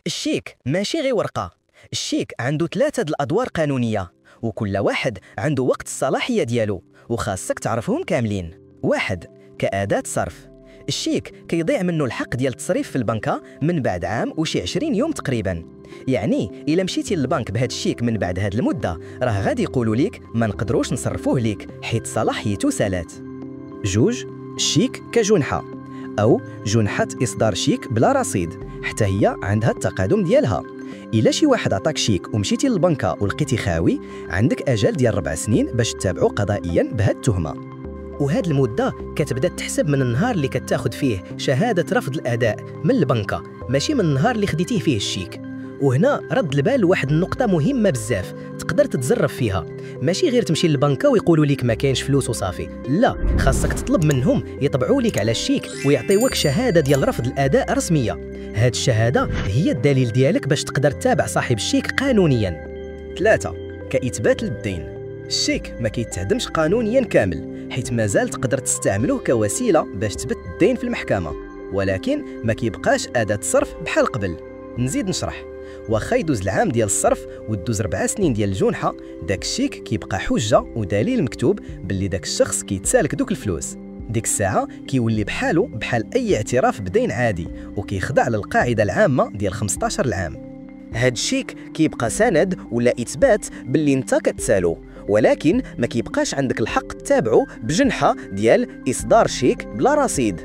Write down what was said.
الشيك ماشي غير ورقة. الشيك عنده 3 الأدوار قانونية، وكل واحد عنده وقت الصلاحية ديالو، وخاصك تعرفهم كاملين. 1. كأداة صرف. الشيك كيضيع منه الحق ديال التصريف في البنكة من بعد عام وشي 20 يوم تقريبا. يعني إلا مشيتي للبنك بهذا الشيك من بعد هذه المدة، راه غادي يقولوا لك ما نقدروش نصرفوه ليك حيت صلاحيته سالات. 2. الشيك كجنحة أو جنحة إصدار شيك بلا رصيد، حتى هي عندها التقادم ديالها. إلا شي واحد عطاك شيك ومشيتي للبنكة ولقيتي خاوي، عندك أجل ديال 4 سنين باش تتابعو قضائيا بهاد التهمة. وهاد المدة كتبدا تحسب من النهار اللي كتاخد فيه شهادة رفض الأداء من البنكة، ماشي من النهار اللي خديتيه فيه الشيك. وهنا رد البال واحد النقطة مهمة بزاف تقدر تتزرف فيها، ماشي غير تمشي للبنكة ويقولوا لك ما كاينش فلوس وصافي، لا، خاصك تطلب منهم يطبعوا لك على الشيك ويعطيوك شهادة ديال رفض الأداء رسمية. هاد الشهادة هي الدليل ديالك باش تقدر تتابع صاحب الشيك قانونيا. 3. كإثبات الدين. الشيك ما كيتهدمش قانونيا كامل، حيت مازال تقدر تستعملوه كوسيلة باش تثبت الدين في المحكمة، ولكن ما كيبقاش أداة صرف بحال قبل. نزيد نشرح، واخا يدوز العام ديال الصرف ودوز 4 سنين ديال الجنحة، داك الشيك كيبقى حجة ودليل مكتوب باللي داك الشخص كيتسالك دوك الفلوس. ديك الساعة كيولي بحالو بحال أي اعتراف بدين عادي، وكيخضع للقاعدة العامة ديال 15 العام. هاد الشيك كيبقى سند ولا إثبات باللي انت كتسالو، ولكن ما كيبقاش عندك الحق تتابعه بجنحة ديال إصدار شيك بلا رصيد.